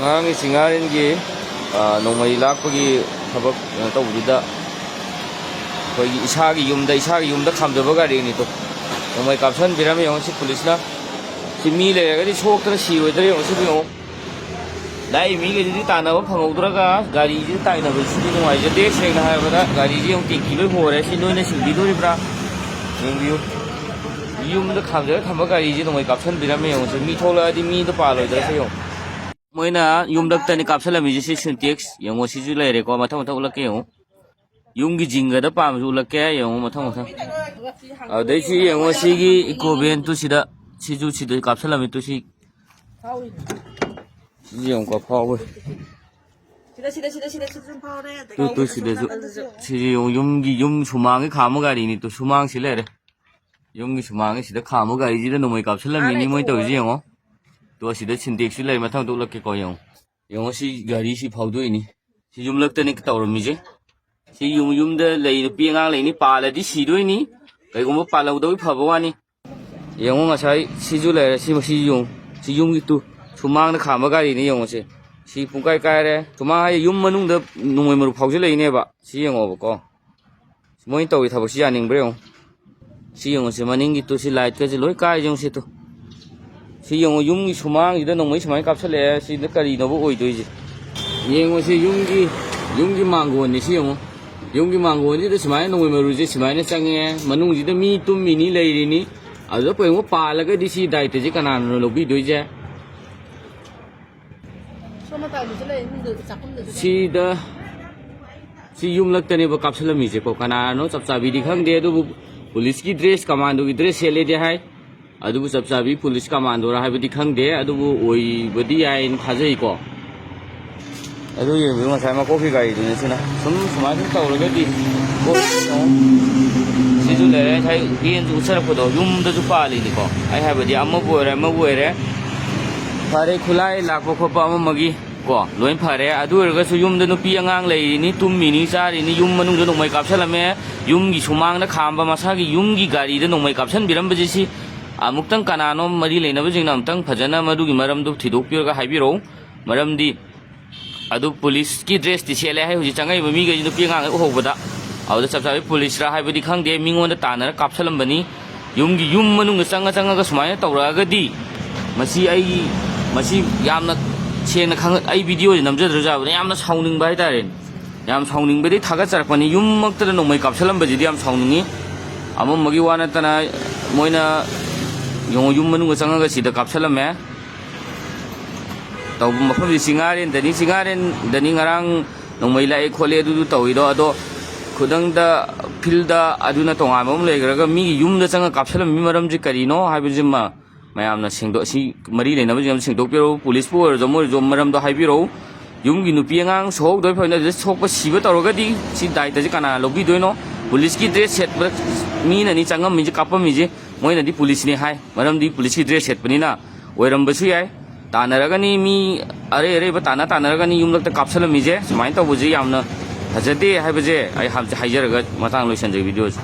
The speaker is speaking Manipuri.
ngang singarin gi nongmai lakpagi thabak tawduda koi isagi yumda khamdaba gari ni to nongmai kapsan birame yong si police na si mi le ga di choktra si wedre yong si yong dai mi ge di tanaba phangudra ga gari ji taina ba si ni wai je de seng na ha ba gari ji yong tinki loi hore si noi na singdi dori bra yong view yumda khamdaba thamba gari ji nongmai kapsan birame yong si mi thola di mi da pa loi da se yong moina yumdak tani kapsalami ji syntax yango si ju lere ko mathang mathang ulak yong yumgi jinga da pam ju ulak ke yong mathang mathang dai si yango si gi ecoben tu sida si ju sida kapsalami tu si yong ko phaw sida sun phaw re tu sida ju si yong yum sumang gi kham gari ni tu sumang si lere yumgi sumang sida kham gari ji da nomai kapsalami ni moi to ji yango तो सिदा सिंटेक्स लै मथां तो लक के को यंग सी गाड़ी सी फाउदोइ नि सी युम लक तनि तौरमी जे सी युम द लै पिंगा लै नि पालदि सिदोइ नि कैगुम पालौदोइ फबवानी यंग ngасai सी जु लै सी युम gi tu सुमांग द खाम गाड़ी नि यंग से सी पुंकाय काय रे सुमांग हाय युम मनुंग द नोंमै मरु फाउजे लै ने बा सी यंग अब को मोइ तौइ थाबक सी यानिंग ब्रे सी यंग से मनिंग gi tu सी लाइट के जे लोइ काय जंग से तो si yung gi sumang ida nong mai samai kapsale si da kari no bo oi doi ji yengo si yung gi mango ni si yung gi mango ni da samai nong mai ru ji samai na change manung ji da mi tum mi ni lei ri ni ado ko ngo pa la ga di si dai te ji kana no lo bi doi je si da si yung lak tane ba kapsala mi je ko kana no chap cha bi di khang de do police ki dress commando ki dress sele de hai अदुबु सबसाबी पुलिस कमांडो रा हाइबदि खंगदे अदुबु ओइबदि आइन थाजै को अदु ये बिमा साइमा कॉफी गाई दुने सिना सुमा सुम तौरगदि को सिजु लेरे थाइ गेन जु सरपदो युम द जु पाली नि को आइ हाइबदि अम्म बोरे फारे खुलाइ लाखो खोपा अम्म मगी को लोइन फारे अदु रगसु युम द नुपी अंगांग लै नि तुमि नि चारि नि युम मनुंग द नोंमै कापसलमे युम गी सुमांग द खामबा मसागी युम गी गाड़ी द नोंमै कापसन बिरम बजिसि अमुक्तंग कनानो मरी लेनब जिंग अमुक्तंग फजना मदुगी मरमदु थिदोक्पिरगा हाइबिरो मरमदि अदु पुलिस की ड्रेस ति सेले हाइ हुजि चंगाइ बमी गजि नुपि ngang होबदा अदु सबसाबि पुलिस रा हाइबदि खंगदे मिंगोन तानर कापसलमबनी युम मनुंग चंगा सुमाय तौरागदि मसी यामना सेंगना खंग आई वीडियो नमजद्र जाबने यामना साउनिंग बाय तारे याम साउनिंग बदि थागा चरपनी युम मक्तर नोंमै कापसलमबजि याम साउनिंगी अमम मगी वाना तना Moina yung yung manu nga sanga sida kapsalame taw mafam di singarin dani ngarang nong may lai khole du tawi do ado khudang da filda aduna tonga mom legraga mi yung da sanga kapsalam mi maram ji karino haibijima mayam na singdo si mari le na jam singdo pero police po jom maram do haibiro yung gi nupi ngang sok doi phaina de sok pa siba tawraga di si dai ta ji kana lobi doino police ki dress set mi na ni changam mi ji kapam mi ji मोइना दी पुलिस ने हाय मरम दी पुलिस की ड्रेस सेटपनिना ओइरम बसु याय तानरगनी मी अरे तानरगनी युमलक त कापसलम मिजे सुमाइन तबुजी यामना हजदे हायबजे आइ हामजे हाइजरगा मतांग लोइसन जे वीडियोस